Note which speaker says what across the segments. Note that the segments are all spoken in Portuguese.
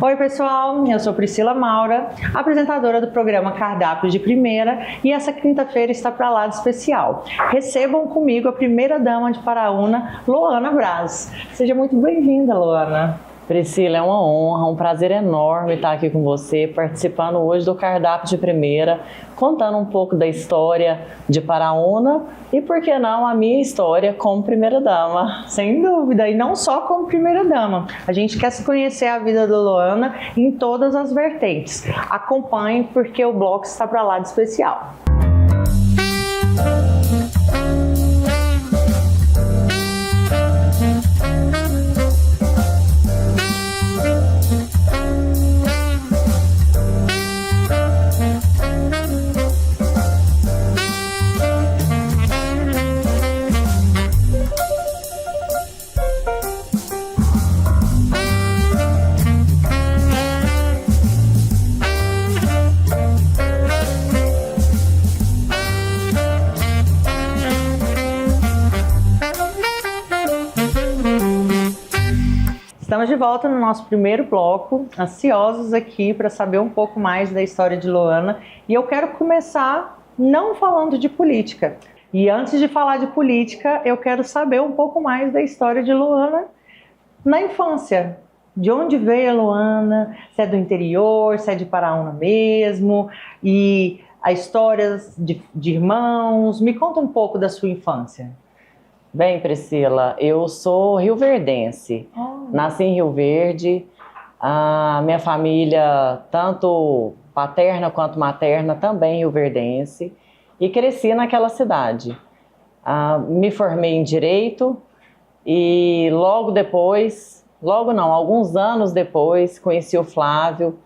Speaker 1: Oi pessoal, eu sou Priscila Maura, apresentadora do programa Cardápio de Primeira, e essa quinta-feira está para lá de especial. Recebam comigo a primeira dama de Paraúna, Loana Braz. Seja muito bem-vinda, Loana.
Speaker 2: Priscila, é uma honra, um prazer enorme estar aqui com você, participando hoje do Cardápio de Primeira, contando um pouco da história de Paraúna e, por que não, a minha história como primeira-dama.
Speaker 1: Sem dúvida, e não só como primeira-dama. A gente quer conhecer a vida da Loana em todas as vertentes. Acompanhe, porque o bloco está para lá de especial. Estamos de volta no nosso primeiro bloco, ansiosos aqui para saber um pouco mais da história de Loana. E eu quero começar não falando de política. E antes de falar de política, eu quero saber um pouco mais da história de Loana na infância. De onde veio a Loana? Se é do interior, se é de Paraúna mesmo? E a história de irmãos? Me conta um pouco da sua infância.
Speaker 2: Bem, Priscila, eu sou rioverdense. Nasci em Rio Verde. A minha família, tanto paterna quanto materna, também rioverdense. E cresci naquela cidade. Me formei em Direito e alguns anos depois, conheci o Flávio.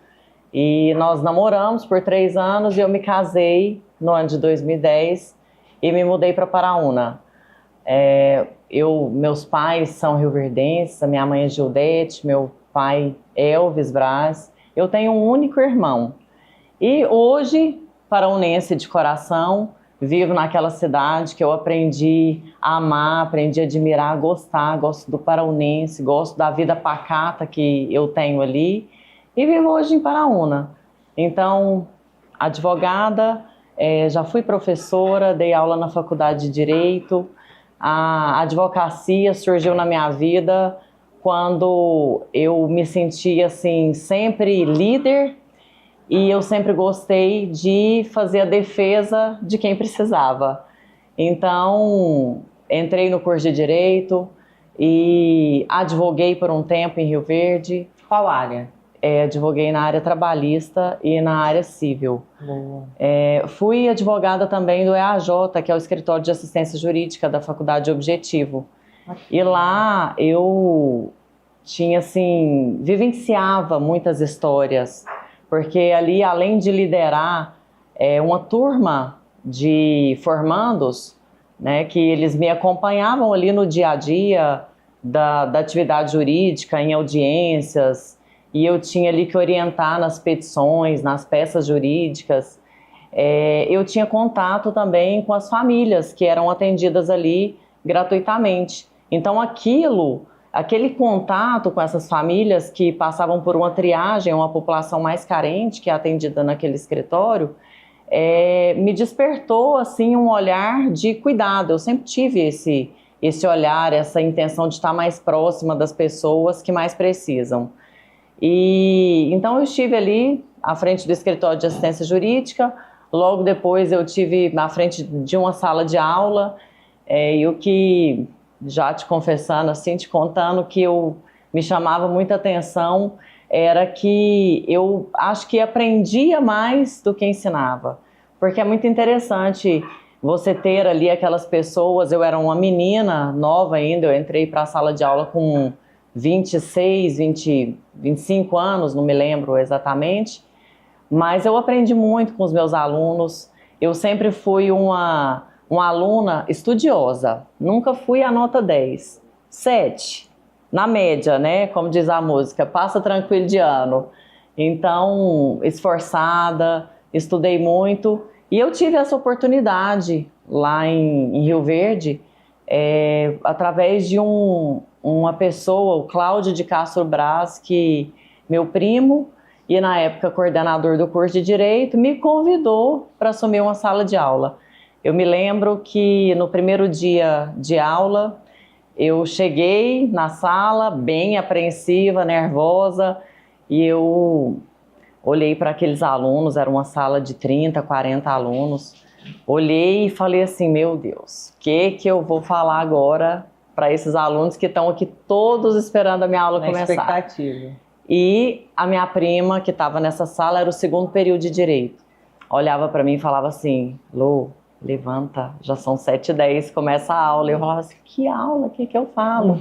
Speaker 2: E nós namoramos por 3 anos e eu me casei no ano de 2010 e me mudei para Paraúna. Meus pais são rioverdenses, a minha mãe é Gildete, meu pai é Elvis Braz. Eu tenho um único irmão. E hoje, paraunense de coração, vivo naquela cidade que eu aprendi a amar, aprendi a admirar, a gostar. Gosto do paraunense, gosto da vida pacata que eu tenho ali. E vivo hoje em Paraúna. Então, advogada, já fui professora, dei aula na faculdade de Direito. A advocacia surgiu na minha vida quando eu me sentia assim, sempre líder, e eu sempre gostei de fazer a defesa de quem precisava. Então, entrei no curso de Direito e advoguei por um tempo em Rio Verde.
Speaker 1: Qual área?
Speaker 2: Advoguei na área trabalhista e na área civil. Fui advogada também do EAJ, que é o Escritório de Assistência Jurídica da Faculdade Objetivo. E lá eu vivenciava muitas histórias, porque ali, além de liderar uma turma de formandos, né, que eles me acompanhavam ali no dia a dia da atividade jurídica, em audiências, e eu tinha ali que orientar nas petições, nas peças jurídicas. Eu tinha contato também com as famílias que eram atendidas ali gratuitamente. Então aquele contato com essas famílias que passavam por uma triagem, uma população mais carente que é atendida naquele escritório, me despertou assim um olhar de cuidado. Eu sempre tive esse olhar, essa intenção de estar mais próxima das pessoas que mais precisam. E então eu estive ali à frente do escritório de assistência jurídica. Logo depois eu estive na frente de uma sala de aula, e o que, já te confessando assim, te contando, que me chamava muita atenção era que eu acho que aprendia mais do que ensinava, porque é muito interessante você ter ali aquelas pessoas. Eu era uma menina nova ainda, eu entrei para a sala de aula com 26, 25 anos, não me lembro exatamente, mas eu aprendi muito com os meus alunos. Eu sempre fui uma aluna estudiosa, nunca fui a nota 10, 7, na média, né, como diz a música, passa tranquilo de ano. Então, esforçada, estudei muito, e eu tive essa oportunidade lá em Rio Verde, através de uma pessoa, o Cláudio de Castro Braz, que meu primo, e na época coordenador do curso de Direito, me convidou para assumir uma sala de aula. Eu me lembro que no primeiro dia de aula, eu cheguei na sala bem apreensiva, nervosa, e eu olhei para aqueles alunos, era uma sala de 30, 40 alunos, olhei e falei assim, meu Deus, o que eu vou falar agora para esses alunos que estão aqui todos esperando a minha aula começar?
Speaker 1: Expectativa.
Speaker 2: E a minha prima, que estava nessa sala, era o segundo período de Direito. Olhava para mim e falava assim, Lô, levanta, já são 7h10, começa a aula. Eu falava assim, que aula? O que eu falo?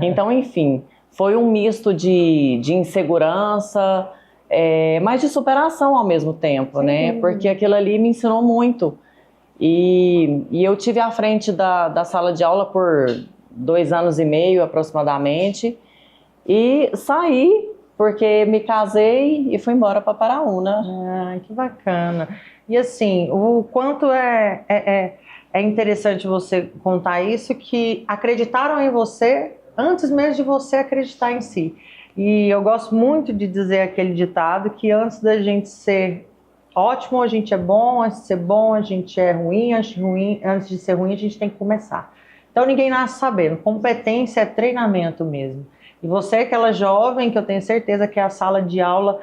Speaker 2: Então, enfim, foi um misto de insegurança, mas de superação ao mesmo tempo, né? Porque aquilo ali me ensinou muito. E eu tive à frente da sala de aula por 2 anos e meio, aproximadamente, e saí porque me casei e fui embora para Paraúna.
Speaker 1: Ah, que bacana. E assim, o quanto é interessante você contar isso, que acreditaram em você antes mesmo de você acreditar em si. E eu gosto muito de dizer aquele ditado que antes da gente ser ótimo, a gente é bom, antes de ser bom, a gente é ruim, antes de ser ruim, a gente tem que começar. Então ninguém nasce sabendo, competência é treinamento mesmo. E você é aquela jovem que eu tenho certeza que a sala de aula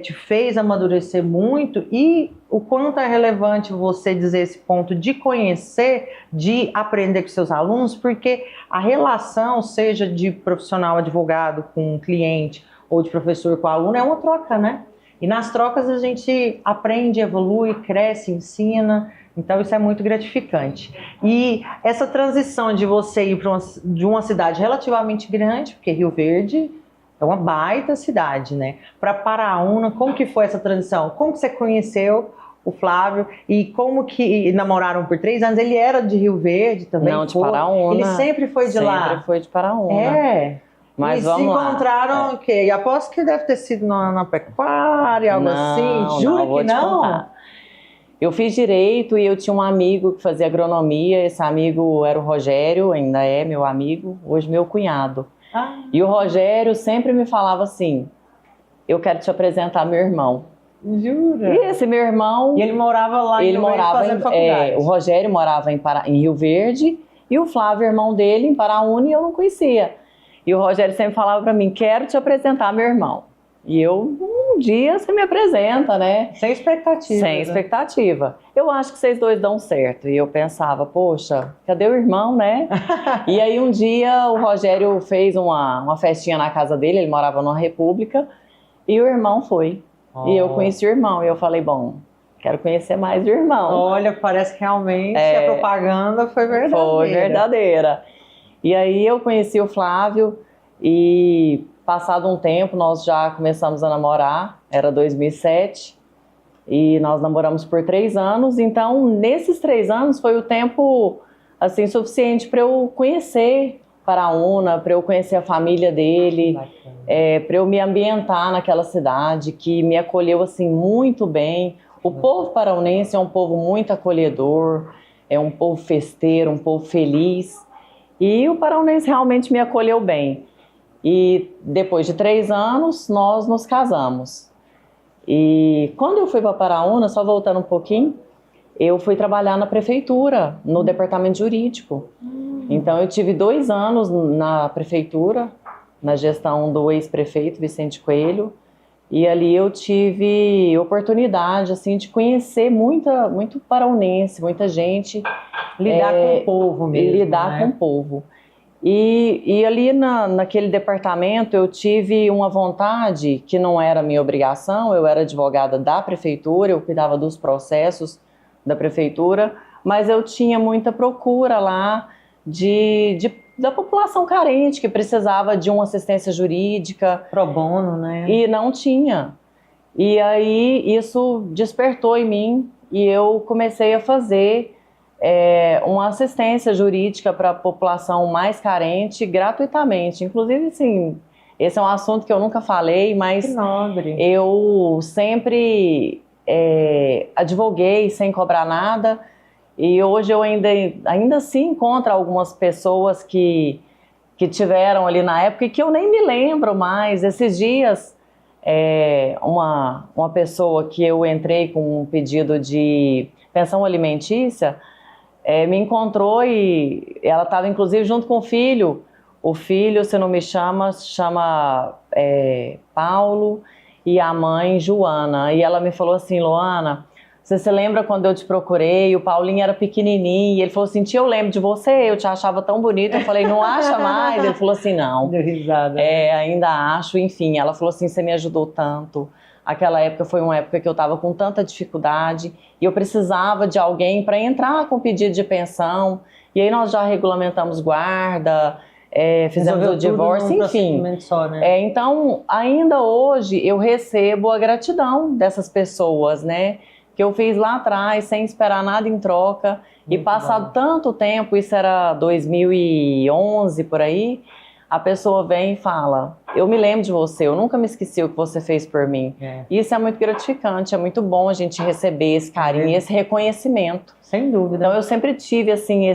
Speaker 1: te fez amadurecer muito, e o quanto é relevante você dizer esse ponto de conhecer, de aprender com seus alunos, porque a relação, seja de profissional advogado com cliente ou de professor com aluno, é uma troca, né? E nas trocas a gente aprende, evolui, cresce, ensina. Então isso é muito gratificante. E essa transição de você ir de uma cidade relativamente grande, porque Rio Verde é uma baita cidade, né? Para Paraúna, como que foi essa transição? Como que você conheceu o Flávio e como que namoraram por 3 anos? Ele era de Rio Verde também?
Speaker 2: Não, de Paraúna.
Speaker 1: Ele sempre foi de lá?
Speaker 2: Sempre foi de Paraúna.
Speaker 1: É.
Speaker 2: Mas
Speaker 1: e
Speaker 2: vamos
Speaker 1: se
Speaker 2: lá.
Speaker 1: encontraram o quê? E aposto que deve ter sido na pecuária, algo assim. Juro
Speaker 2: vou
Speaker 1: que
Speaker 2: te
Speaker 1: não?
Speaker 2: contar. Eu fiz Direito e eu tinha um amigo que fazia agronomia. Esse amigo era o Rogério, ainda é meu amigo, hoje meu cunhado.
Speaker 1: Ah.
Speaker 2: E o Rogério sempre me falava assim, eu quero te apresentar meu irmão.
Speaker 1: Jura?
Speaker 2: E esse meu irmão...
Speaker 1: E ele morava lá em Rio Verde fazendo faculdade?
Speaker 2: O Rogério morava em Rio Verde e o Flávio, irmão dele, em Paraúna, e eu não conhecia. E o Rogério sempre falava pra mim, quero te apresentar meu irmão. E eu, um dia você me apresenta, né?
Speaker 1: Sem expectativa.
Speaker 2: Sem expectativa. Eu acho que vocês dois dão certo. E eu pensava, poxa, cadê o irmão, né? E aí um dia o Rogério fez uma festinha na casa dele, ele morava numa república, e o irmão foi. E eu conheci o irmão, e eu falei, bom, quero conhecer mais o irmão.
Speaker 1: Olha, parece que realmente a propaganda foi verdadeira.
Speaker 2: Foi verdadeira. E aí eu conheci o Flávio e passado um tempo nós já começamos a namorar, era 2007, e nós namoramos por 3 anos, então nesses 3 anos foi o tempo assim, suficiente para eu conhecer Paraúna, para eu conhecer a família dele, para eu me ambientar naquela cidade que me acolheu assim muito bem. O povo paraunense é um povo muito acolhedor, é um povo festeiro, um povo feliz. E o paraunense realmente me acolheu bem. E depois de 3 anos, nós nos casamos. E quando eu fui para Paraúna, só voltando um pouquinho, eu fui trabalhar na prefeitura, no departamento jurídico. Então eu tive 2 anos na prefeitura, na gestão do ex-prefeito Vicente Coelho. E ali eu tive oportunidade assim, de conhecer muito paraunense, muita gente.
Speaker 1: Lidar com o povo mesmo.
Speaker 2: Lidar
Speaker 1: né?
Speaker 2: com o povo. E ali naquele departamento eu tive uma vontade que não era minha obrigação, eu era advogada da prefeitura, eu cuidava dos processos da prefeitura, mas eu tinha muita procura lá da população carente que precisava de uma assistência jurídica.
Speaker 1: Pro bono, né?
Speaker 2: E não tinha. E aí isso despertou em mim e eu comecei a fazer uma assistência jurídica para a população mais carente gratuitamente. Inclusive, assim, esse é um assunto que eu nunca falei, mas
Speaker 1: que nobre.
Speaker 2: Eu sempre advoguei sem cobrar nada. E hoje eu ainda assim encontro algumas pessoas que tiveram ali na época e que eu nem me lembro mais. Esses dias uma pessoa que eu entrei com um pedido de pensão alimentícia, me encontrou e ela estava inclusive junto com o filho. O filho, se não me chama Paulo, e a mãe Joana. E ela me falou assim: Loana, você se lembra quando eu te procurei? O Paulinho era pequenininho. E ele falou assim: tia, eu lembro de você, eu te achava tão bonita. Eu falei: não acha mais? Ele falou assim: não.
Speaker 1: Deu risada.
Speaker 2: Ainda acho. Enfim, ela falou assim: você me ajudou tanto. Aquela época foi uma época que eu estava com tanta dificuldade e eu precisava de alguém para entrar com pedido de pensão. E aí nós já regulamentamos guarda, fizemos o divórcio, enfim.
Speaker 1: Só, né?
Speaker 2: Então, ainda hoje eu recebo a gratidão dessas pessoas, né? Que eu fiz lá atrás, sem esperar nada em troca. E passado tanto tempo, isso era 2011 por aí, a pessoa vem e fala: eu me lembro de você, eu nunca me esqueci o que você fez por mim. Isso é muito gratificante, é muito bom a gente receber esse carinho, esse reconhecimento.
Speaker 1: Sem dúvida.
Speaker 2: Então eu sempre tive assim,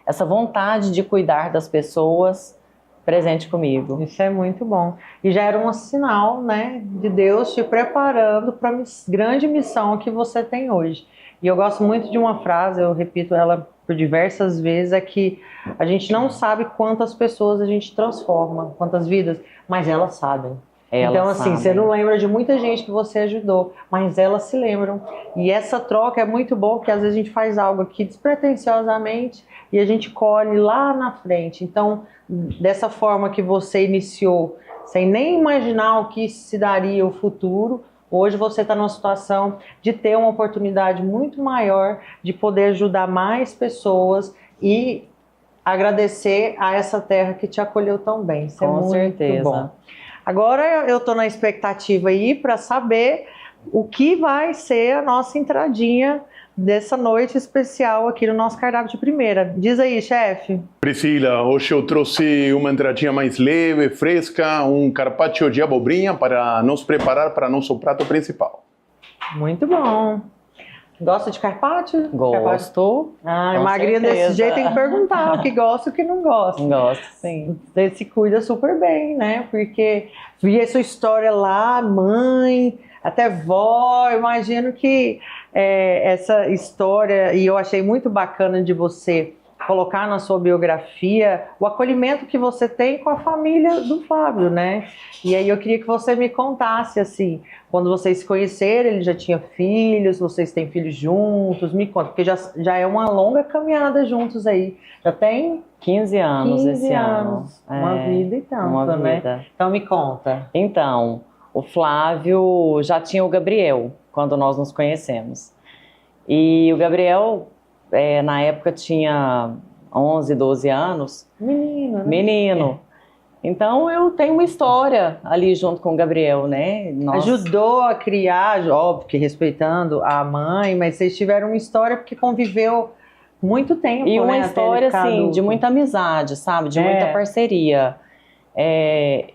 Speaker 2: essa vontade de cuidar das pessoas presente comigo.
Speaker 1: Isso é muito bom. E já era um sinal, né, de Deus te preparando para a grande missão que você tem hoje. E eu gosto muito de uma frase, eu repito ela por diversas vezes, é que a gente não sabe quantas pessoas a gente transforma, quantas vidas, mas elas sabem. Então, assim, você não lembra de muita gente que você ajudou, mas elas se lembram. E essa troca é muito bom, porque às vezes a gente faz algo aqui despretensiosamente e a gente colhe lá na frente. Então, dessa forma que você iniciou, sem nem imaginar o que se daria o futuro, hoje você está numa situação de ter uma oportunidade muito maior de poder ajudar mais pessoas e agradecer a essa terra que te acolheu tão bem. Isso é muito bom. Agora eu estou na expectativa aí para saber o que vai ser a nossa entradinha dessa noite especial aqui no nosso cardápio de primeira. Diz aí, chefe.
Speaker 3: Priscila, hoje eu trouxe uma entradinha mais leve, fresca, um carpaccio de abobrinha para nos preparar para nosso prato principal.
Speaker 1: Muito bom. Gosta de carpaccio?
Speaker 2: Gosto.
Speaker 1: Ah, magrinha desse jeito tem que perguntar o que gosta e o que não gosta.
Speaker 2: Gosto, sim.
Speaker 1: Você se cuida super bem, né? Porque vi a sua história lá, mãe, até vó, eu imagino que essa história, e eu achei muito bacana de você colocar na sua biografia o acolhimento que você tem com a família do Flávio, né? E aí eu queria que você me contasse, assim, quando vocês se conheceram, ele já tinha filhos, vocês têm filhos juntos, me conta, porque já é uma longa caminhada juntos aí, já tem
Speaker 2: 15 anos esse ano.
Speaker 1: Uma vida e tanto, né? Então me conta.
Speaker 2: Então, o Flávio já tinha o Gabriel quando nós nos conhecemos. E o Gabriel, na época, tinha 11, 12 anos.
Speaker 1: Menino, né?
Speaker 2: Menino. Então, eu tenho uma história ali junto com o Gabriel, né?
Speaker 1: Ajudou a criar, óbvio que respeitando a mãe, mas vocês tiveram uma história porque conviveu muito tempo,
Speaker 2: e uma
Speaker 1: né?
Speaker 2: história, assim, de muita amizade, sabe? De muita parceria.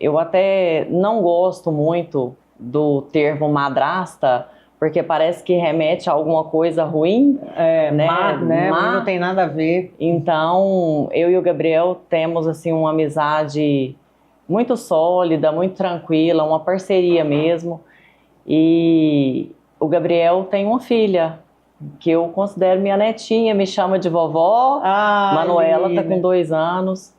Speaker 2: Eu até não gosto muito do termo madrasta, porque parece que remete a alguma coisa ruim, né?
Speaker 1: Má. Não tem nada a ver.
Speaker 2: Então, eu e o Gabriel temos, assim, uma amizade muito sólida, muito tranquila, uma parceria mesmo. E o Gabriel tem uma filha, que eu considero minha netinha, me chama de vovó. Manuela está com 2 anos.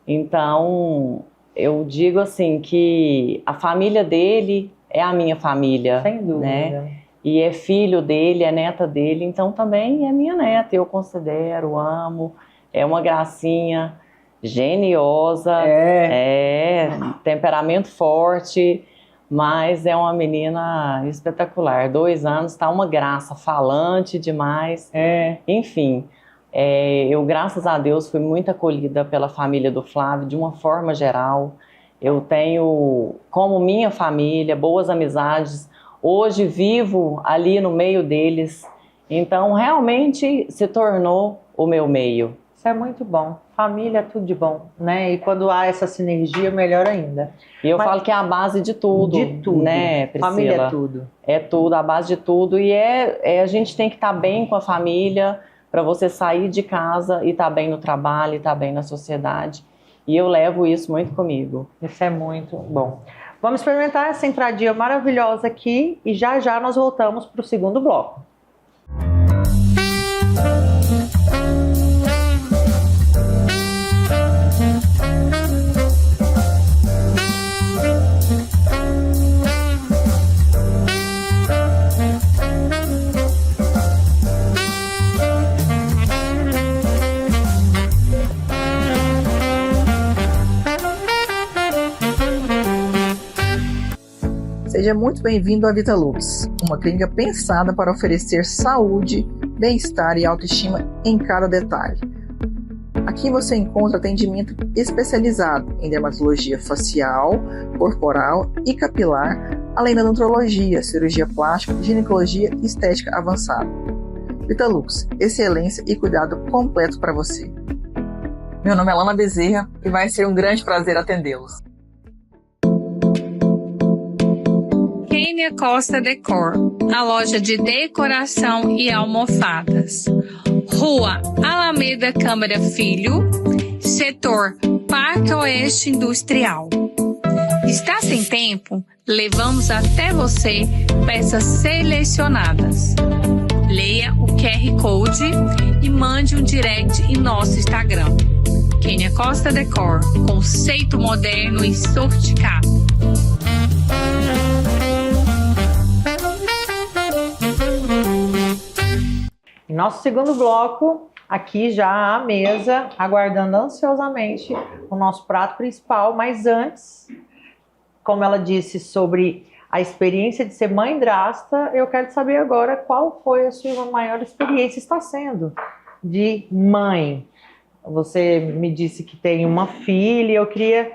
Speaker 2: Então, eu digo assim que a família dele é a minha família.
Speaker 1: Sem dúvida.
Speaker 2: Né? E é filho dele, é neta dele, então também é minha neta, eu considero, amo, é uma gracinha, geniosa, temperamento forte, mas é uma menina espetacular. 2 anos, tá uma graça, falante demais, enfim. Eu, graças a Deus, fui muito acolhida pela família do Flávio, de uma forma geral. Eu tenho, como minha família, boas amizades. Hoje vivo ali no meio deles, então realmente se tornou o meu meio.
Speaker 1: Isso é muito bom. Família é tudo de bom, né? E quando há essa sinergia, melhor ainda.
Speaker 2: E eu falo que é a base de tudo.
Speaker 1: De tudo.
Speaker 2: Né, Priscila?
Speaker 1: Família é tudo.
Speaker 2: É tudo, a base de tudo. E a gente tem que estar bem com a família para você sair de casa e estar bem no trabalho, e estar bem na sociedade. E eu levo isso muito comigo.
Speaker 1: Isso é muito bom. Vamos experimentar essa entradinha maravilhosa aqui e já já nós voltamos para o segundo bloco.
Speaker 4: Seja muito bem-vindo à Vitalux, uma clínica pensada para oferecer saúde, bem-estar e autoestima em cada detalhe. Aqui você encontra atendimento especializado em dermatologia facial, corporal e capilar, além da nutrologia, cirurgia plástica, ginecologia e estética avançada. Vitalux, excelência e cuidado completo para você. Meu nome é Lana Bezerra e vai ser um grande prazer atendê-los.
Speaker 5: Kênia Costa Decor, a loja de decoração e almofadas. Rua Alameda Câmara Filho, setor Parque Oeste Industrial. Está sem tempo? Levamos até você peças selecionadas. Leia o QR Code e mande um direct em nosso Instagram. Kênia Costa Decor, conceito moderno e sofisticado.
Speaker 1: Nosso segundo bloco, aqui já à mesa, aguardando ansiosamente o nosso prato principal, mas antes, como ela disse sobre a experiência de ser mãe-drasta, eu quero saber agora qual foi a sua maior experiência, está sendo, de mãe. Você me disse que tem uma filha, eu queria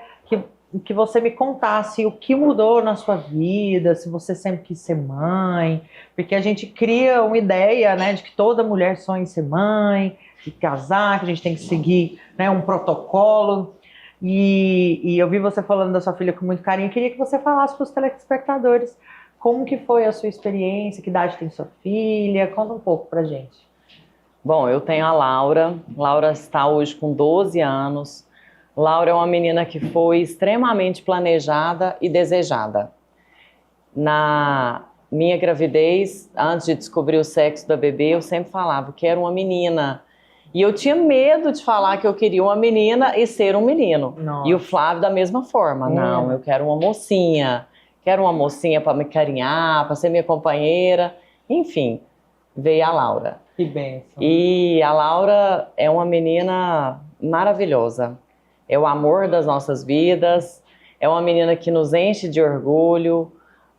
Speaker 1: que você me contasse o que mudou na sua vida, se você sempre quis ser mãe, porque a gente cria uma ideia, né, de que toda mulher sonha em ser mãe, de casar, que a gente tem que seguir, né, um protocolo, e eu vi você falando da sua filha com muito carinho, eu queria que você falasse para os telespectadores como que foi a sua experiência, que idade tem sua filha, conta um pouco pra gente.
Speaker 2: Bom, eu tenho a Laura. Laura está hoje com 12 anos. Laura é uma menina que foi extremamente planejada e desejada. Na minha gravidez, antes de descobrir o sexo da bebê, eu sempre falava que era uma menina. E eu tinha medo de falar que eu queria uma menina e ser um menino.
Speaker 1: Nossa.
Speaker 2: E o Flávio da mesma forma. Não, eu quero uma mocinha. Quero uma mocinha para me carinhar, para ser minha companheira. Enfim, veio a Laura.
Speaker 1: Que bênção.
Speaker 2: E a Laura é uma menina maravilhosa. É o amor das nossas vidas, é uma menina que nos enche de orgulho,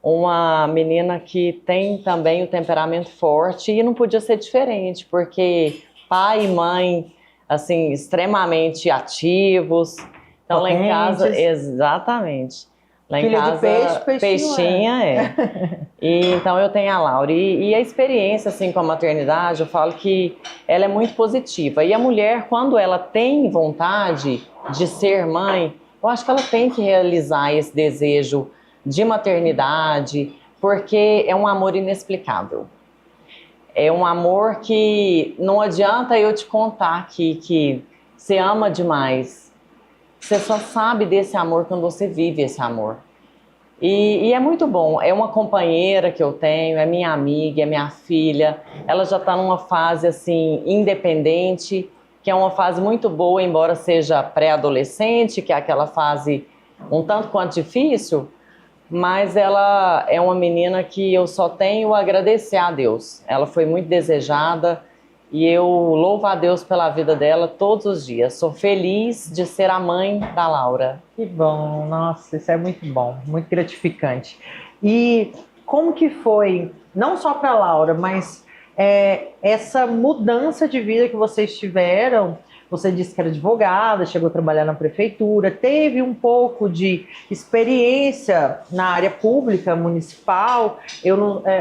Speaker 2: uma menina que tem também o temperamento forte e não podia ser diferente, porque pai e mãe, assim, extremamente ativos. Então lá em casa, exatamente. Lá em
Speaker 1: Filha
Speaker 2: casa,
Speaker 1: de peixe,
Speaker 2: peixinha é. E, então eu tenho a Laura. E a experiência assim, com a maternidade, eu falo que ela é muito positiva. E a mulher, quando ela tem vontade de ser mãe, eu acho que ela tem que realizar esse desejo de maternidade, porque é um amor inexplicável. É um amor que não adianta eu te contar que você ama demais. Você só sabe desse amor quando você vive esse amor. E é muito bom. É uma companheira que eu tenho, é minha amiga, é minha filha. Ela já está numa fase assim independente, que é uma fase muito boa, embora seja pré-adolescente, que é aquela fase um tanto quanto difícil, mas ela é uma menina que eu só tenho a agradecer a Deus. Ela foi muito desejada e eu louvo a Deus pela vida dela todos os dias. Sou feliz de ser a mãe da Laura.
Speaker 1: Que bom, nossa, isso é muito bom, muito gratificante. E como que foi, não só para a Laura, mas essa mudança de vida que vocês tiveram? Você disse que era advogada, chegou a trabalhar na prefeitura, teve um pouco de experiência na área pública, municipal.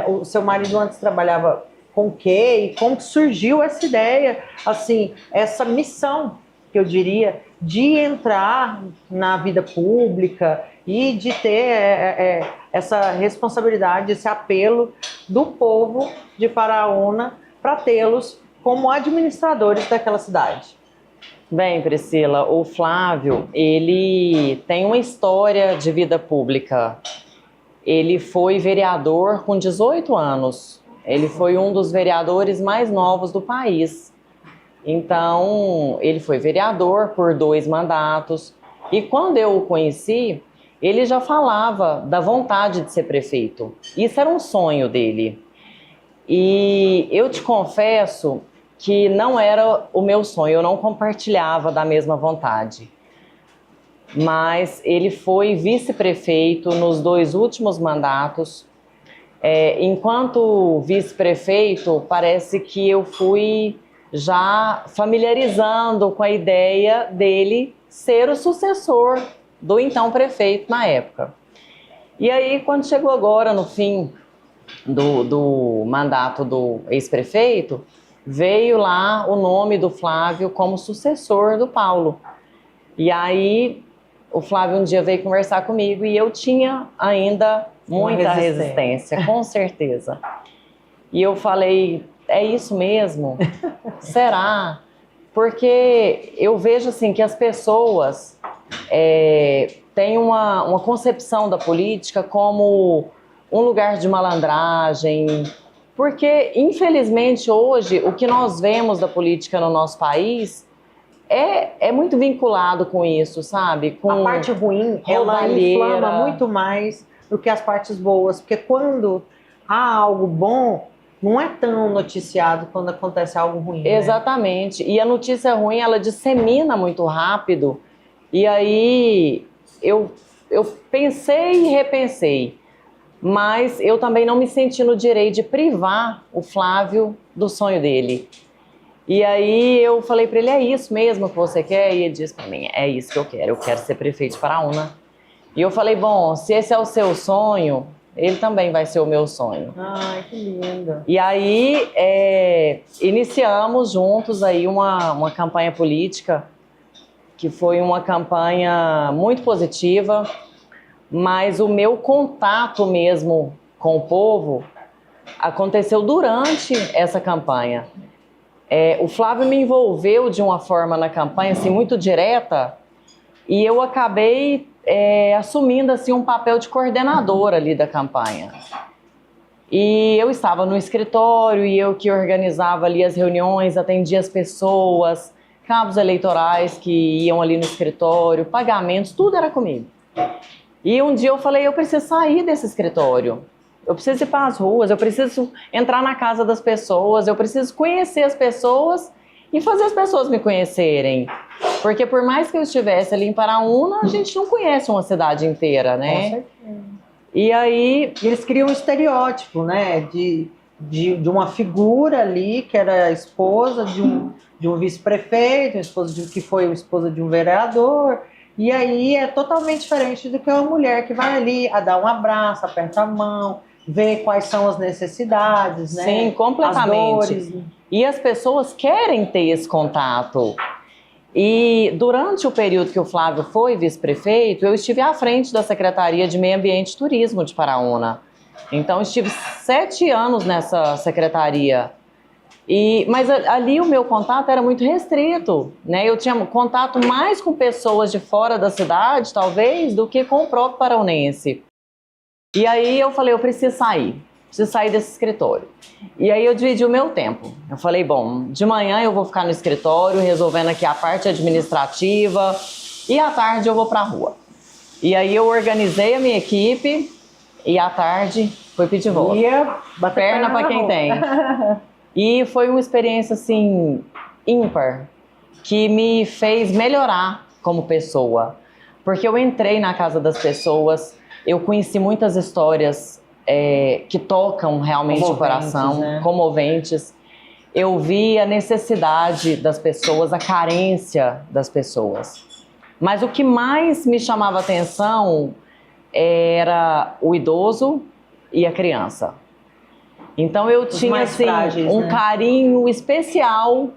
Speaker 1: O seu marido antes trabalhava com o quê? E como que surgiu essa ideia, assim, essa missão, que eu diria, de entrar na vida pública e de ter essa responsabilidade, esse apelo do povo de Paraúna para tê-los como administradores daquela cidade?
Speaker 2: Bem, Priscila, o Flávio, ele tem uma história de vida pública. Ele foi vereador com 18 anos. Ele foi um dos vereadores mais novos do país. Então, ele foi vereador por 2 mandatos. E quando eu o conheci, ele já falava da vontade de ser prefeito. Isso era um sonho dele. E eu te confesso que não era o meu sonho, eu não compartilhava da mesma vontade. Mas ele foi vice-prefeito nos 2 últimos mandatos. Enquanto vice-prefeito, parece que eu fui já familiarizando com a ideia dele ser o sucessor do então prefeito na época. E aí, quando chegou agora, no fim do mandato do ex-prefeito, veio lá o nome do Flávio como sucessor do Paulo. E aí o Flávio um dia veio conversar comigo e eu tinha ainda muita resistência, com certeza. E eu falei, é isso mesmo? Será? Porque eu vejo assim que as pessoas têm uma concepção da política como um lugar de malandragem. Porque, infelizmente, hoje, o que nós vemos da política no nosso país é muito vinculado com isso, sabe? Com
Speaker 1: a parte ruim, ela inflama muito mais do que as partes boas. Porque quando há algo bom, não é tão noticiado quando acontece algo ruim.
Speaker 2: Exatamente. Né? E a notícia ruim, ela dissemina muito rápido. E aí, eu pensei e repensei. Mas eu também não me senti no direito de privar o Flávio do sonho dele. E aí eu falei para ele, é isso mesmo que você quer? E ele disse para mim, é isso que eu quero ser prefeito de Paraúna. E eu falei, bom, se esse é o seu sonho, ele também vai ser o meu sonho.
Speaker 1: Ai, que lindo.
Speaker 2: E aí iniciamos juntos aí uma campanha política, que foi uma campanha muito positiva. Mas o meu contato mesmo com o povo aconteceu durante essa campanha. O Flávio me envolveu de uma forma na campanha assim, muito direta e eu acabei assumindo assim, um papel de coordenadora ali da campanha. E eu estava no escritório e eu que organizava ali as reuniões, atendia as pessoas, cabos eleitorais que iam ali no escritório, pagamentos, tudo era comigo. E um dia eu falei, eu preciso sair desse escritório, eu preciso ir para as ruas, eu preciso entrar na casa das pessoas, eu preciso conhecer as pessoas e fazer as pessoas me conhecerem. Porque por mais que eu estivesse ali em Paraúna, a gente não conhece uma cidade inteira, né?
Speaker 1: Com certeza.
Speaker 2: E aí...
Speaker 1: eles criam um estereótipo, né? De uma figura ali, que era a esposa de um vice-prefeito, que foi a esposa de um vereador. E aí é totalmente diferente do que uma mulher que vai ali a dar um abraço, aperta a mão, vê quais são as necessidades, né?
Speaker 2: Sim, completamente.
Speaker 1: As dores.
Speaker 2: E as pessoas querem ter esse contato. E durante o período que o Flávio foi vice-prefeito, eu estive à frente da Secretaria de Meio Ambiente e Turismo de Paraúna. Então, estive 7 anos nessa secretaria. Mas ali o meu contato era muito restrito, né? Eu tinha contato mais com pessoas de fora da cidade, talvez, do que com o próprio paraunense. E aí eu falei, eu preciso sair desse escritório. E aí eu dividi o meu tempo. Eu falei, bom, de manhã eu vou ficar no escritório, resolvendo aqui a parte administrativa, e à tarde eu vou para a rua. E aí eu organizei a minha equipe, e à tarde fui pedir voto. Perna para quem tem. E foi uma experiência, assim, ímpar, que me fez melhorar como pessoa. Porque eu entrei na casa das pessoas, eu conheci muitas histórias que tocam realmente o coração, né? Comoventes. Eu vi a necessidade das pessoas, a carência das pessoas. Mas o que mais me chamava atenção era o idoso e a criança. Então eu tinha assim, frágeis, um carinho especial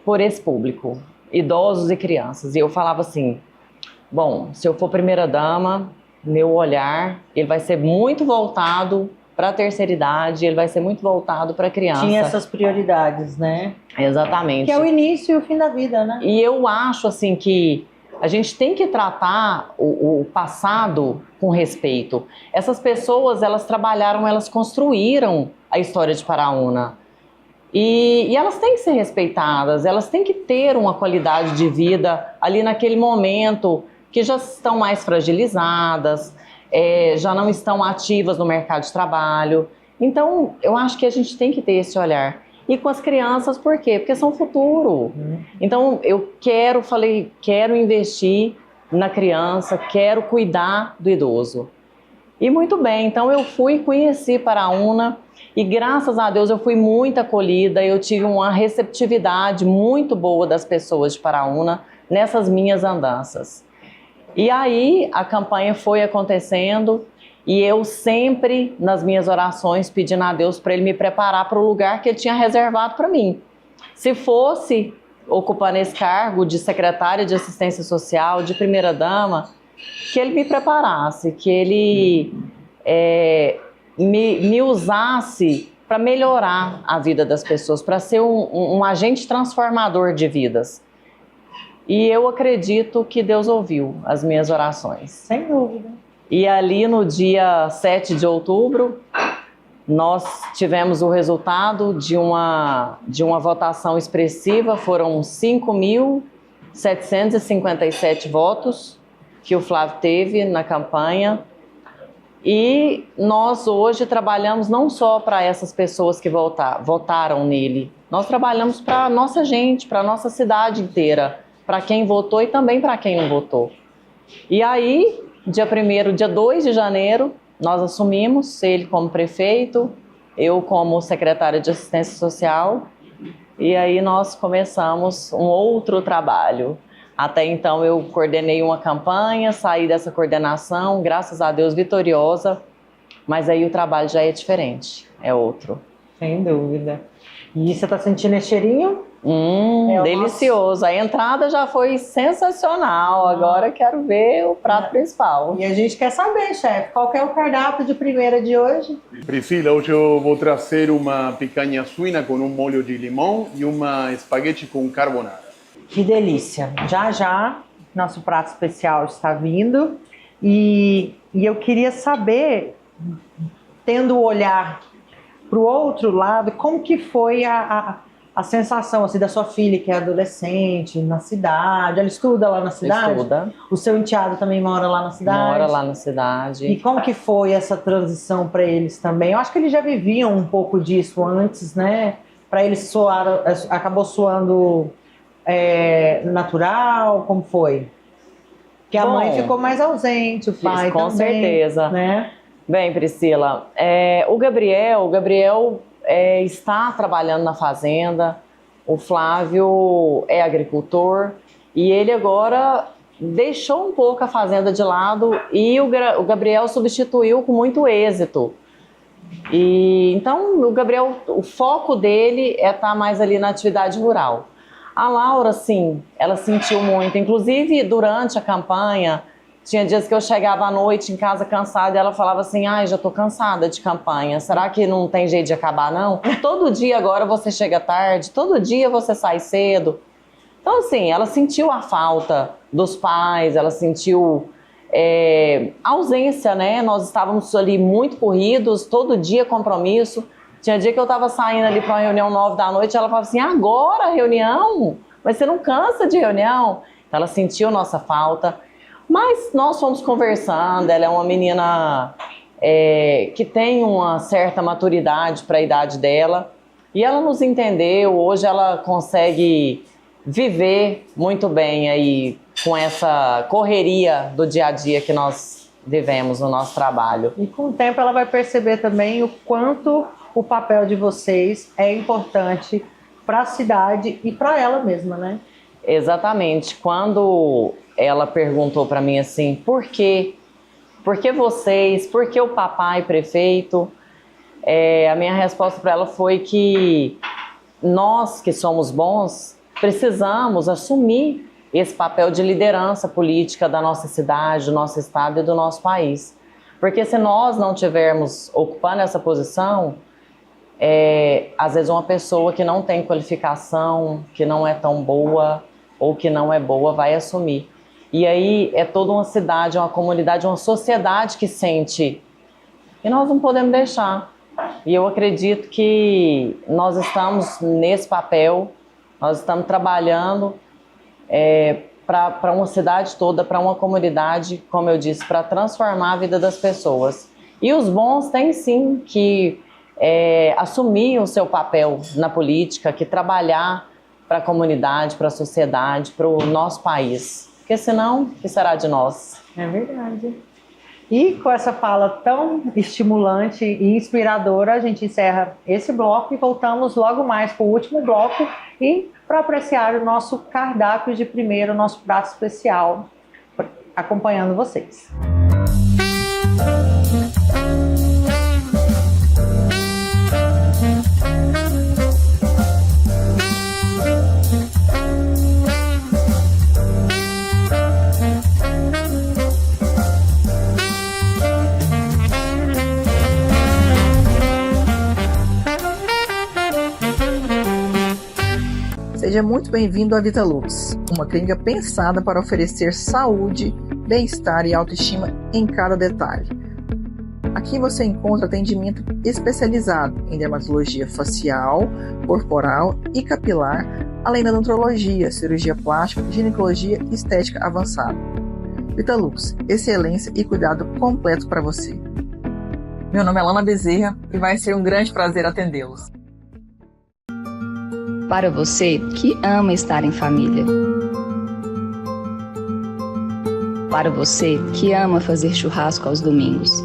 Speaker 2: por esse público, idosos e crianças. E eu falava assim, bom, se eu for primeira-dama, meu olhar ele vai ser muito voltado para a terceira idade, ele vai ser muito voltado para a criança.
Speaker 1: Tinha essas prioridades, né?
Speaker 2: Exatamente.
Speaker 1: Que é o início e o fim da vida, né?
Speaker 2: E eu acho assim que a gente tem que tratar o passado com respeito. Essas pessoas, elas trabalharam, elas construíram a história de Paraúna. E elas têm que ser respeitadas, elas têm que ter uma qualidade de vida ali naquele momento que já estão mais fragilizadas, já não estão ativas no mercado de trabalho. Então, eu acho que a gente tem que ter esse olhar. E com as crianças, por quê? Porque são o futuro. Então, eu quero investir na criança, quero cuidar do idoso. E muito bem, então eu fui conheci Paraúna e graças a Deus eu fui muito acolhida, eu tive uma receptividade muito boa das pessoas de Paraúna nessas minhas andanças. E aí a campanha foi acontecendo e eu sempre nas minhas orações pedindo a Deus para Ele me preparar para o lugar que Ele tinha reservado para mim. Se fosse ocupando esse cargo de secretária de assistência social, de primeira-dama, que Ele me preparasse, que Ele me usasse para melhorar a vida das pessoas, para ser um agente transformador de vidas. E eu acredito que Deus ouviu as minhas orações.
Speaker 1: Sem dúvida.
Speaker 2: E ali no dia 7 de outubro, nós tivemos o resultado de uma votação expressiva, foram 5.757 votos que o Flávio teve na campanha. E nós hoje trabalhamos não só para essas pessoas que votaram nele, nós trabalhamos para a nossa gente, para a nossa cidade inteira, para quem votou e também para quem não votou. E aí, dia 2 de janeiro, nós assumimos, ele como prefeito, eu como secretária de assistência social, e aí nós começamos um outro trabalho. Até então eu coordenei uma campanha, saí dessa coordenação, graças a Deus vitoriosa, mas aí o trabalho já é diferente, é outro.
Speaker 1: Sem dúvida. E você está sentindo esse cheirinho?
Speaker 2: Delicioso. A entrada já foi sensacional, agora quero ver o prato principal.
Speaker 1: E a gente quer saber, chefe, qual que é o cardápio de primeira de hoje?
Speaker 3: Priscila, hoje eu vou trazer uma picanha suína com um molho de limão e uma espaguete com carbonara.
Speaker 1: Que delícia! Já já nosso prato especial está vindo e eu queria saber, tendo o olhar para o outro lado, como que foi a sensação assim, da sua filha que é adolescente na cidade? Ela estuda lá na cidade?
Speaker 2: Estuda.
Speaker 1: O seu enteado também mora lá na cidade?
Speaker 2: Mora lá na cidade.
Speaker 1: E como que foi essa transição para eles também? Eu acho que eles já viviam um pouco disso antes, né? Para eles acabou soando natural, como foi? Que a mãe ficou mais ausente, o pai
Speaker 2: com
Speaker 1: também.
Speaker 2: certeza.
Speaker 1: Né?
Speaker 2: Bem, Priscila, o Gabriel está trabalhando na fazenda, o Flávio é agricultor e ele agora deixou um pouco a fazenda de lado e o Gabriel substituiu com muito êxito. E então o Gabriel, o foco dele é estar mais ali na atividade rural. A Laura, sim, ela sentiu muito, inclusive durante a campanha, tinha dias que eu chegava à noite em casa cansada e ela falava assim, já tô cansada de campanha, será que não tem jeito de acabar não? Todo dia agora você chega tarde, todo dia você sai cedo. Então assim, ela sentiu a falta dos pais, ela sentiu a ausência, né? Nós estávamos ali muito corridos, todo dia compromisso. Tinha dia que eu estava saindo ali para uma reunião 9 da noite, ela falava assim, agora a reunião? Mas você não cansa de reunião? Então ela sentiu nossa falta. Mas nós fomos conversando, ela é uma menina que tem uma certa maturidade para a idade dela. E ela nos entendeu, hoje ela consegue viver muito bem aí com essa correria do dia a dia que nós vivemos no nosso trabalho.
Speaker 1: E com o tempo ela vai perceber também o quanto o papel de vocês é importante para a cidade e para ela mesma, né?
Speaker 2: Exatamente. Quando ela perguntou para mim assim, por quê? Por que vocês? Por que o papai prefeito? A minha resposta para ela foi que nós que somos bons precisamos assumir esse papel de liderança política da nossa cidade, do nosso estado e do nosso país. Porque se nós não tivermos ocupando essa posição, às vezes uma pessoa que não tem qualificação, que não é tão boa ou que não é boa vai assumir. E aí é toda uma cidade, uma comunidade, uma sociedade que sente. E nós não podemos deixar. E eu acredito que nós estamos nesse papel, nós estamos trabalhando para uma cidade toda, para uma comunidade, como eu disse, para transformar a vida das pessoas. E os bons têm sim que assumir o seu papel na política, que trabalhar para a comunidade, para a sociedade, para o nosso país. Porque senão, o que será de nós?
Speaker 1: É verdade. E com essa fala tão estimulante e inspiradora, a gente encerra esse bloco e voltamos logo mais para o último bloco e para apreciar o nosso cardápio de primeiro, nosso prato especial, acompanhando vocês.
Speaker 4: Seja muito bem-vindo à Vitalux, uma clínica pensada para oferecer saúde, bem-estar e autoestima em cada detalhe. Aqui você encontra atendimento especializado em dermatologia facial, corporal e capilar, além da odontologia, cirurgia plástica, ginecologia e estética avançada. Vitalux, excelência e cuidado completo para você. Meu nome é Lana Bezerra e vai ser um grande prazer atendê-los.
Speaker 6: Para você que ama estar em família. Para você que ama fazer churrasco aos domingos.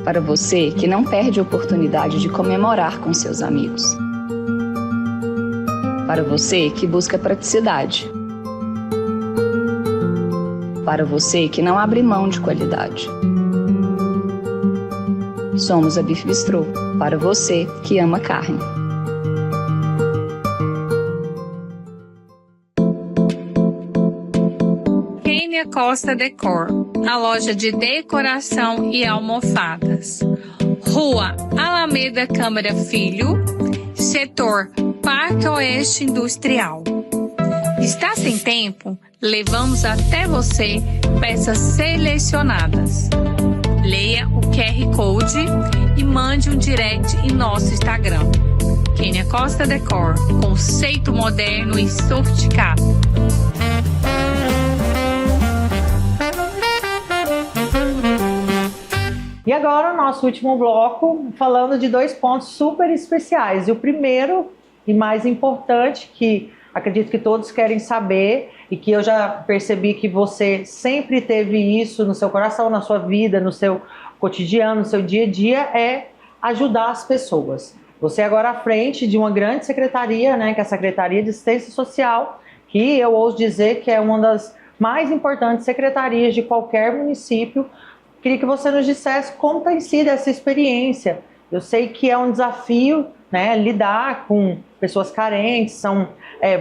Speaker 6: Para você que não perde a oportunidade de comemorar com seus amigos. Para você que busca praticidade. Para você que não abre mão de qualidade. Somos a Beef Bistrô, para você que ama carne.
Speaker 5: Kênia Costa Decor, a loja de decoração e almofadas. Rua Alameda Câmara Filho, setor Parque Oeste Industrial. Está sem tempo? Levamos até você peças selecionadas. Leia o QR Code e mande um direct em nosso Instagram. Kênia Costa Decor, conceito moderno e sofisticado.
Speaker 1: E agora o nosso último bloco, falando de dois pontos super especiais. E o primeiro e mais importante, que acredito que todos querem saber e que eu já percebi que você sempre teve isso no seu coração, na sua vida, no seu cotidiano, no seu dia a dia, é ajudar as pessoas. Você agora à frente de uma grande secretaria, né, que é a Secretaria de Assistência Social, que eu ouso dizer que é uma das mais importantes secretarias de qualquer município. Queria que você nos dissesse como tem sido essa experiência. Eu sei que é um desafio, né, lidar com pessoas carentes, são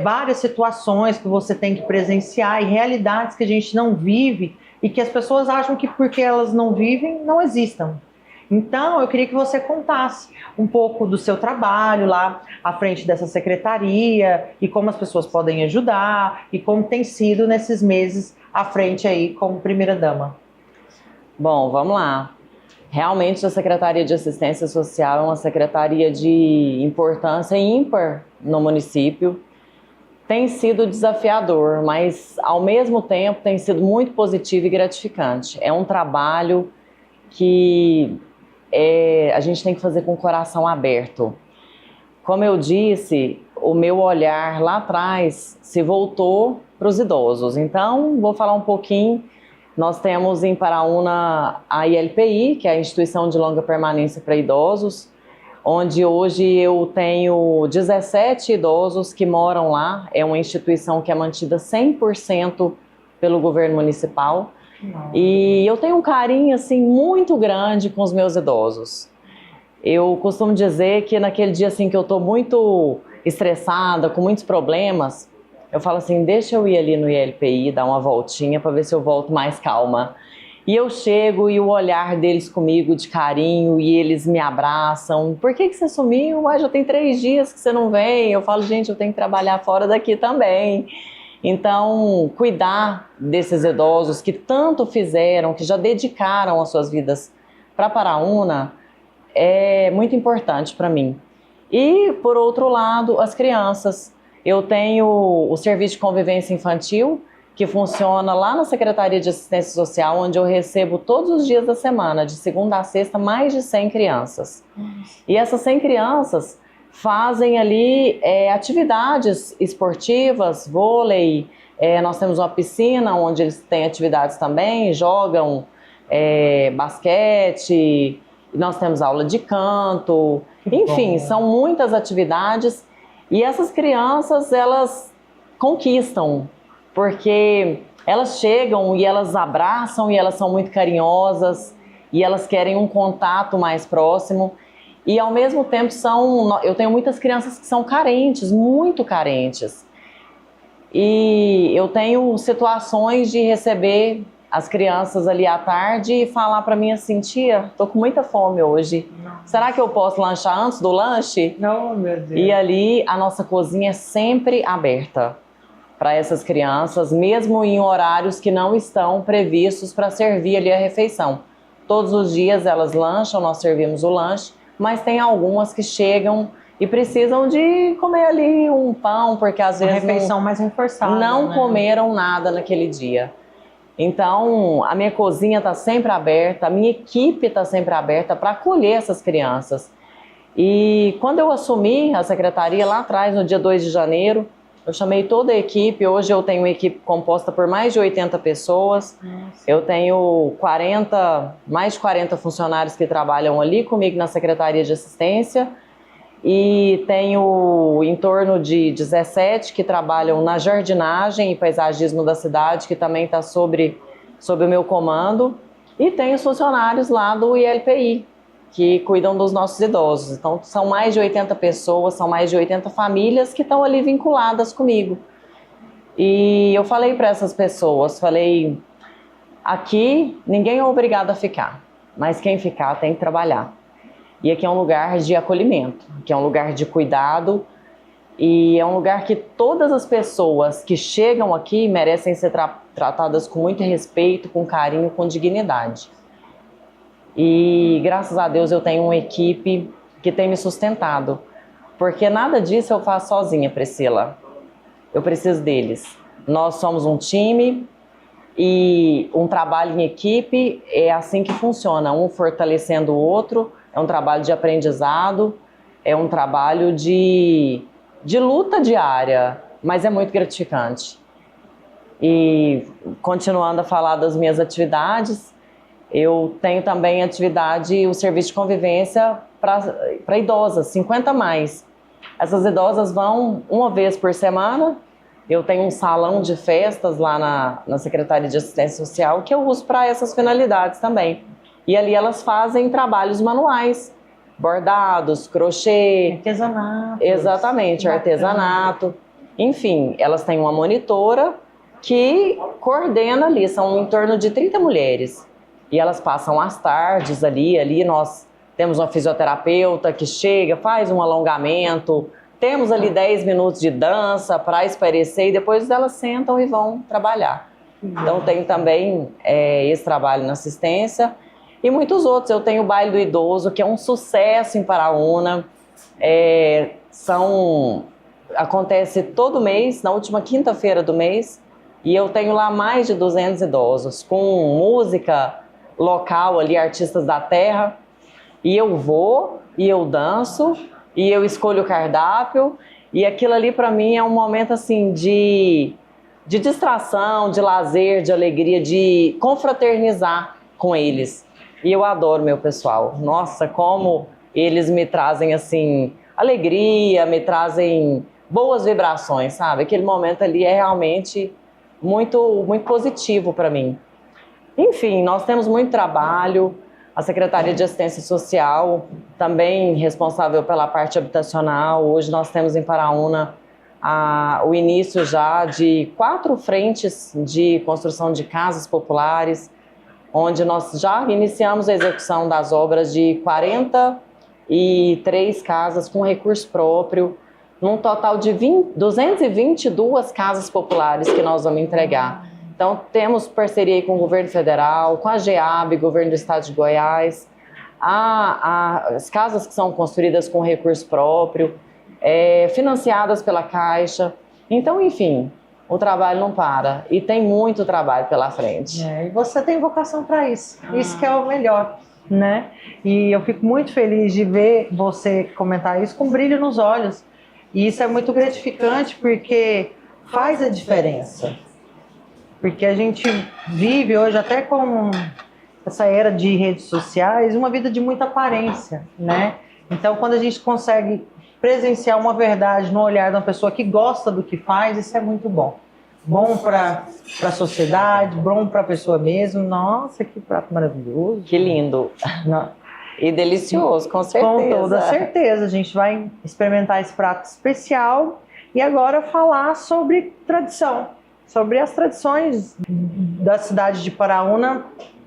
Speaker 1: várias situações que você tem que presenciar e realidades que a gente não vive e que as pessoas acham que porque elas não vivem, não existam. Então, eu queria que você contasse um pouco do seu trabalho lá à frente dessa secretaria e como as pessoas podem ajudar e como tem sido nesses meses à frente aí como primeira-dama.
Speaker 2: Bom, vamos lá. Realmente a Secretaria de Assistência Social é uma secretaria de importância ímpar no município. Tem sido desafiador, mas ao mesmo tempo tem sido muito positivo e gratificante. É um trabalho que a gente tem que fazer com o coração aberto. Como eu disse, o meu olhar lá atrás se voltou para os idosos. Então, vou falar um pouquinho. Nós temos em Paraúna a ILPI, que é a Instituição de Longa Permanência para Idosos, onde hoje eu tenho 17 idosos que moram lá. É uma instituição que é mantida 100% pelo governo municipal. E eu tenho um carinho assim, muito grande com os meus idosos. Eu costumo dizer que naquele dia assim, que eu estou muito estressada, com muitos problemas, eu falo assim, deixa eu ir ali no ILPI, dar uma voltinha para ver se eu volto mais calma. E eu chego e o olhar deles comigo de carinho e eles me abraçam. Por que você sumiu? Ah, já tem 3 dias que você não vem. Eu falo, gente, eu tenho que trabalhar fora daqui também. Então, cuidar desses idosos que tanto fizeram, que já dedicaram as suas vidas para Paraúna, é muito importante para mim. E, por outro lado, as crianças. Eu tenho o Serviço de Convivência Infantil, que funciona lá na Secretaria de Assistência Social, onde eu recebo todos os dias da semana, de segunda a sexta, mais de 100 crianças. E essas 100 crianças fazem ali atividades esportivas, vôlei, nós temos uma piscina onde eles têm atividades também, jogam basquete, nós temos aula de canto, enfim, são muitas atividades e essas crianças, elas conquistam, porque elas chegam e elas abraçam e elas são muito carinhosas e elas querem um contato mais próximo e ao mesmo tempo eu tenho muitas crianças que são carentes, muito carentes, e eu tenho situações de receber as crianças ali à tarde e falar para mim assim, tia, tô com muita fome hoje, será que eu posso lanchar antes do lanche?
Speaker 1: Não, meu Deus.
Speaker 2: E ali a nossa cozinha é sempre aberta para essas crianças, mesmo em horários que não estão previstos para servir ali a refeição. Todos os dias elas lancham, nós servimos o lanche, mas tem algumas que chegam e precisam de comer ali um pão, porque às vezes
Speaker 1: refeição mais reforçada,
Speaker 2: não
Speaker 1: né?
Speaker 2: comeram nada naquele dia. Então, a minha cozinha está sempre aberta, a minha equipe está sempre aberta para acolher essas crianças. E quando eu assumi a secretaria lá atrás, no dia 2 de janeiro, eu chamei toda a equipe. Hoje eu tenho uma equipe composta por mais de 80 pessoas.
Speaker 1: Nossa.
Speaker 2: Eu tenho mais de 40 funcionários que trabalham ali comigo na Secretaria de Assistência. E tenho em torno de 17 que trabalham na jardinagem e paisagismo da cidade, que também está sob o meu comando. E tenho os funcionários lá do ILPI, que cuidam dos nossos idosos. Então, são mais de 80 pessoas, são mais de 80 famílias que estão ali vinculadas comigo. E eu falei para essas pessoas, aqui ninguém é obrigado a ficar, mas quem ficar tem que trabalhar. E aqui é um lugar de acolhimento, aqui é um lugar de cuidado e é um lugar que todas as pessoas que chegam aqui merecem ser tratadas com muito respeito, com carinho, com dignidade. E graças a Deus eu tenho uma equipe que tem me sustentado, porque nada disso eu faço sozinha, Priscila. Eu preciso deles. Nós somos um time e um trabalho em equipe é assim que funciona, um fortalecendo o outro. É um trabalho de aprendizado, é um trabalho de luta diária, mas é muito gratificante. E continuando a falar das minhas atividades, eu tenho também o serviço de convivência para idosas, 50 mais. Essas idosas vão uma vez por semana. Eu tenho um salão de festas lá na Secretaria de Assistência Social que eu uso para essas finalidades também. E ali elas fazem trabalhos manuais, bordados, crochê.
Speaker 1: Artesanato.
Speaker 2: Exatamente, artesanato. Enfim, elas têm uma monitora que coordena ali, são em torno de 30 mulheres. E elas passam as tardes ali nós temos uma fisioterapeuta que chega, faz um alongamento, temos ali 10 minutos de dança para espairecer e depois elas sentam e vão trabalhar. Então tem também esse trabalho na assistência. E muitos outros. Eu tenho o Baile do Idoso, que é um sucesso em Paraúna. Acontece todo mês, na última quinta-feira do mês. E eu tenho lá mais de 200 idosos, com música local ali, artistas da terra. E eu vou, e eu danço, e eu escolho o cardápio. E aquilo ali para mim é um momento assim de distração, de lazer, de alegria, de confraternizar com eles. E eu adoro meu pessoal. Nossa, como eles me trazem, assim, alegria, me trazem boas vibrações, sabe? Aquele momento ali é realmente muito, muito positivo para mim. Enfim, nós temos muito trabalho. A Secretaria de Assistência Social, também responsável pela parte habitacional. Hoje nós temos em Paraúna o início já de 4 frentes de construção de casas populares. onde nós já iniciamos a execução das obras de 43 casas com recurso próprio, num total de 222 casas populares que nós vamos entregar. Então, temos parceria aí com o governo federal, com a GEAB, governo do estado de Goiás, as casas que são construídas com recurso próprio, financiadas pela Caixa. Então, enfim, o trabalho não para e tem muito trabalho pela frente.
Speaker 1: E você tem vocação para isso, isso que é o melhor, né? E eu fico muito feliz de ver você comentar isso com brilho nos olhos. E isso é muito gratificante porque faz a diferença. Porque a gente vive hoje, até com essa era de redes sociais, uma vida de muita aparência, né? Então, quando a gente consegue presenciar uma verdade no olhar de uma pessoa que gosta do que faz, isso é muito bom. Bom para a sociedade, bom para a pessoa mesmo. Nossa, que prato maravilhoso.
Speaker 2: Que lindo. E delicioso, com certeza.
Speaker 1: Com toda certeza. A gente vai experimentar esse prato especial e agora falar sobre tradição, sobre as tradições da cidade de Paraúna,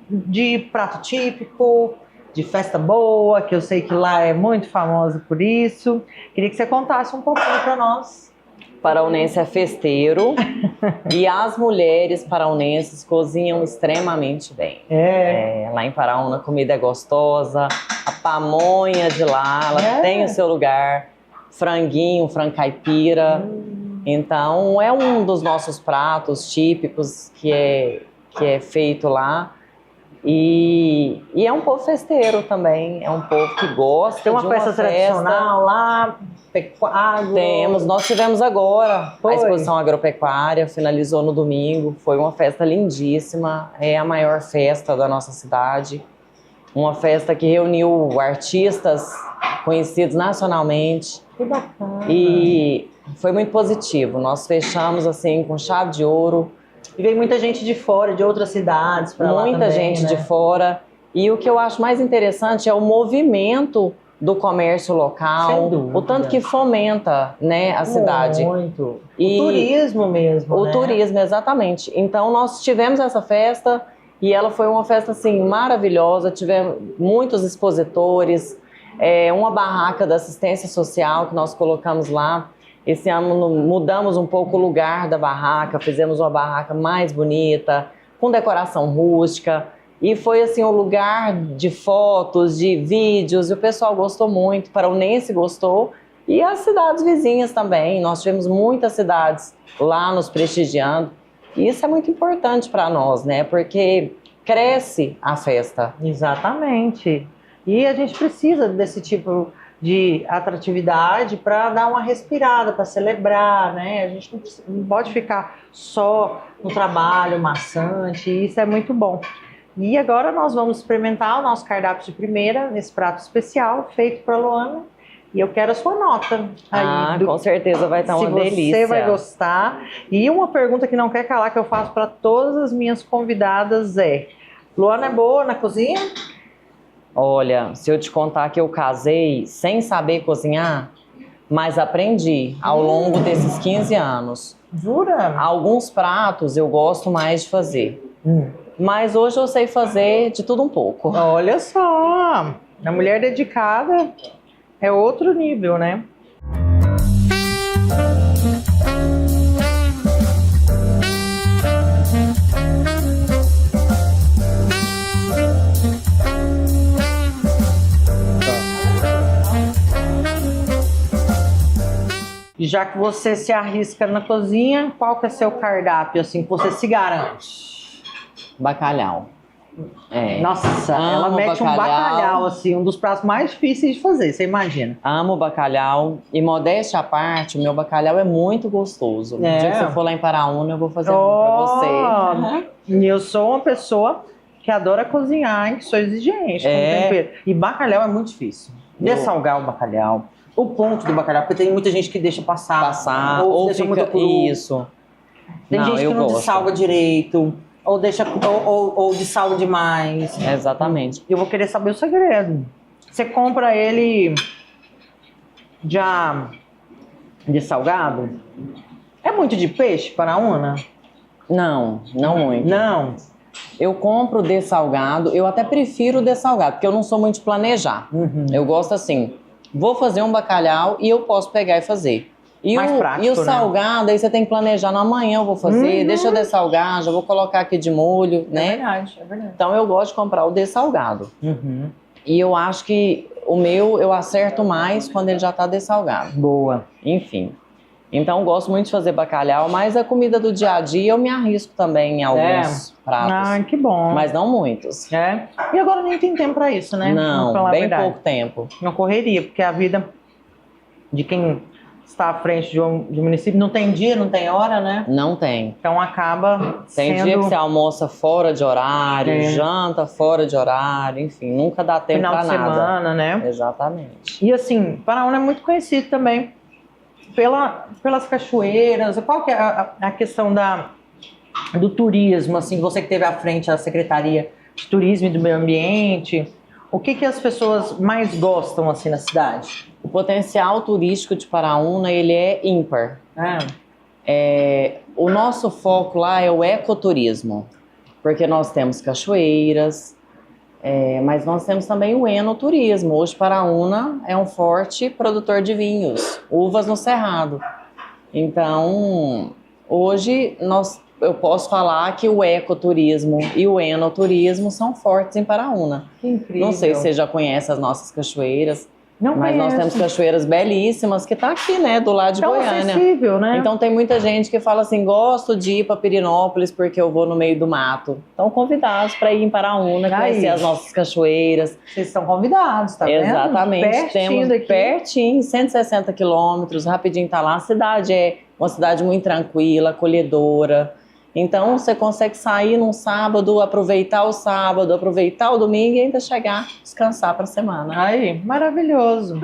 Speaker 1: de prato típico, de festa boa, que eu sei que lá é muito famosa por isso. Queria que você contasse um pouquinho para nós.
Speaker 2: Paraunense é festeiro e as mulheres paraunenses cozinham extremamente bem. Lá em Paraúna a comida é gostosa, a pamonha de lá, ela tem o seu lugar, franguinho, frango caipira. Então é um dos nossos pratos típicos que é feito lá. E é um povo festeiro também, é um povo que gosta.
Speaker 1: Tem uma festa tradicional lá, pecuária.
Speaker 2: Nós tivemos agora a exposição agropecuária, finalizou no domingo, foi uma festa lindíssima, é a maior festa da nossa cidade, uma festa que reuniu artistas conhecidos nacionalmente.
Speaker 1: Que bacana.
Speaker 2: E foi muito positivo, nós fechamos assim com chave de ouro.
Speaker 1: E veio muita gente de fora, de outras cidades para lá também,
Speaker 2: muita gente de fora. E o que eu acho mais interessante é o movimento do comércio local, o tanto que fomenta, né, a cidade.
Speaker 1: Muito. E o turismo mesmo,
Speaker 2: O
Speaker 1: né?
Speaker 2: turismo, exatamente. Então nós tivemos essa festa e ela foi uma festa assim maravilhosa, tivemos muitos expositores, uma barraca da assistência social que nós colocamos lá. Esse ano mudamos um pouco o lugar da barraca, fizemos uma barraca mais bonita, com decoração rústica. E foi assim um lugar de fotos, de vídeos, e o pessoal gostou muito, Paraunense gostou. E as cidades vizinhas também, nós tivemos muitas cidades lá nos prestigiando. E isso é muito importante para nós, né? Porque cresce a festa.
Speaker 1: Exatamente. E a gente precisa desse tipo de atratividade para dar uma respirada, para celebrar, né? A gente não pode ficar só no trabalho maçante, e isso é muito bom. E agora nós vamos experimentar o nosso cardápio de primeira, nesse prato especial, feito para Luana. E eu quero a sua nota.
Speaker 2: Com certeza vai estar uma delícia.
Speaker 1: Você vai gostar. E uma pergunta que não quer calar, que eu faço para todas as minhas convidadas é: Luana é boa na cozinha?
Speaker 2: Olha, se eu te contar que eu casei sem saber cozinhar, mas aprendi ao longo desses 15 anos.
Speaker 1: Jura?
Speaker 2: Alguns pratos eu gosto mais de fazer. Mas hoje eu sei fazer de tudo um pouco.
Speaker 1: Olha só, a mulher dedicada é outro nível, né? Já que você se arrisca na cozinha, qual que é seu cardápio, assim, que você se garante?
Speaker 2: Bacalhau.
Speaker 1: Nossa, ela mete um bacalhau, assim, um dos pratos mais difíceis de fazer, você imagina.
Speaker 2: Amo bacalhau. E modéstia à parte, o meu bacalhau é muito gostoso. No dia que você for lá em Paraúna, eu vou fazer um pra você.
Speaker 1: E eu sou uma pessoa que adora cozinhar, que sou exigente com tempero. E bacalhau é muito difícil. Dessalgar o bacalhau. O ponto do bacalhau, porque tem muita gente que deixa passar ou deixa muito cru.
Speaker 2: Isso.
Speaker 1: Tem gente que não dessalga direito, ou deixa ou dessalga demais.
Speaker 2: Exatamente.
Speaker 1: Eu vou querer saber o segredo. Você compra ele já dessalgado? É muito de peixe, Paraúna?
Speaker 2: Não, não muito.
Speaker 1: Não.
Speaker 2: Eu compro o dessalgado, eu até prefiro o dessalgado, porque eu não sou muito de planejar. Eu gosto assim, vou fazer um bacalhau e eu posso pegar e fazer. E
Speaker 1: Mais prático,
Speaker 2: e o
Speaker 1: né?
Speaker 2: salgado, aí você tem que planejar, no amanhã eu vou fazer, deixa eu dessalgar, já vou colocar aqui de molho, né?
Speaker 1: É verdade.
Speaker 2: Então eu gosto de comprar o dessalgado. E eu acho que o meu eu acerto mais quando ele já tá dessalgado.
Speaker 1: Boa.
Speaker 2: Enfim. Então eu gosto muito de fazer bacalhau, mas a comida do dia a dia eu me arrisco também em alguns pratos.
Speaker 1: Ah, que bom.
Speaker 2: Mas não muitos.
Speaker 1: É. E agora nem tem tempo pra isso, né? Vamos
Speaker 2: Não,
Speaker 1: falar a
Speaker 2: bem
Speaker 1: verdade.
Speaker 2: pouco tempo.
Speaker 1: Uma correria, porque a vida de quem está à frente de um município não tem dia, não tem hora, né?
Speaker 2: Não tem.
Speaker 1: Então acaba
Speaker 2: Tem
Speaker 1: sendo
Speaker 2: dia que você almoça fora de horário,
Speaker 1: É.
Speaker 2: janta fora de horário, enfim, nunca dá tempo
Speaker 1: final
Speaker 2: pra
Speaker 1: de
Speaker 2: nada.
Speaker 1: semana, né?
Speaker 2: Exatamente.
Speaker 1: E assim, Paraúna é muito conhecido também pelas cachoeiras. Qual que é a questão do turismo, assim, você que esteve à frente da Secretaria de Turismo e do Meio Ambiente, o que as pessoas mais gostam, assim, na cidade?
Speaker 2: O potencial turístico de Paraúna, ele é ímpar. O nosso foco lá é o ecoturismo, porque nós temos cachoeiras, mas nós temos também o enoturismo. Hoje Paraúna é um forte produtor de vinhos, uvas no Cerrado. Então, hoje eu posso falar que o ecoturismo e o enoturismo são fortes em Paraúna.
Speaker 1: Que incrível.
Speaker 2: Não sei se você já conhece as nossas cachoeiras,
Speaker 1: Não
Speaker 2: mas nós
Speaker 1: conheço.
Speaker 2: temos cachoeiras belíssimas que tá aqui, né, do lado de
Speaker 1: Tão
Speaker 2: Goiânia.
Speaker 1: acessível, né?
Speaker 2: Então tem muita gente que fala assim, gosto de ir para Pirinópolis porque eu vou no meio do mato. Estão convidados para ir em Paraúna, conhecer as nossas cachoeiras.
Speaker 1: Vocês estão convidados, tá vendo?
Speaker 2: Exatamente.
Speaker 1: Pertinho
Speaker 2: Temos
Speaker 1: daqui.
Speaker 2: pertinho, 160 quilômetros, rapidinho tá lá. A cidade é uma cidade muito tranquila, acolhedora. Então você consegue sair num sábado, aproveitar o domingo e ainda chegar, descansar para a semana.
Speaker 1: Aí, maravilhoso.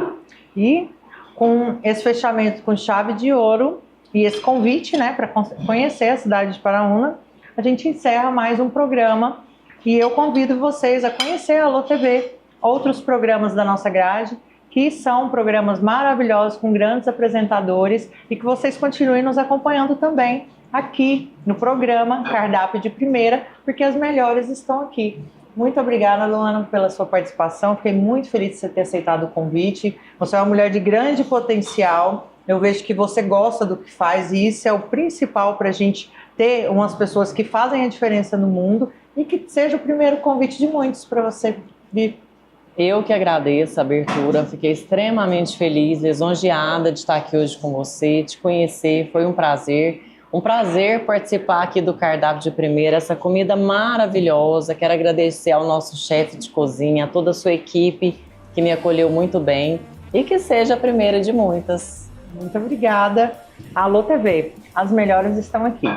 Speaker 1: E com esse fechamento com chave de ouro e esse convite, né, para conhecer a cidade de Paraúna, a gente encerra mais um programa e eu convido vocês a conhecer a Alô TV, outros programas da nossa grade, que são programas maravilhosos com grandes apresentadores e que vocês continuem nos acompanhando também aqui no programa Cardápio de Primeira, porque as melhores estão aqui. Muito obrigada, Luana, pela sua participação. Fiquei muito feliz de você ter aceitado o convite. Você é uma mulher de grande potencial. Eu vejo que você gosta do que faz e isso é o principal para a gente ter umas pessoas que fazem a diferença no mundo e que seja o primeiro convite de muitos para você vir.
Speaker 2: Eu que agradeço a abertura, fiquei extremamente feliz, lisonjeada de estar aqui hoje com você, te conhecer, foi um prazer. Um prazer participar aqui do Cardápio de Primeira, essa comida maravilhosa. Quero agradecer ao nosso chefe de cozinha, a toda a sua equipe que me acolheu muito bem e que seja a primeira de muitas.
Speaker 1: Muito obrigada. Alô TV, as melhores estão aqui.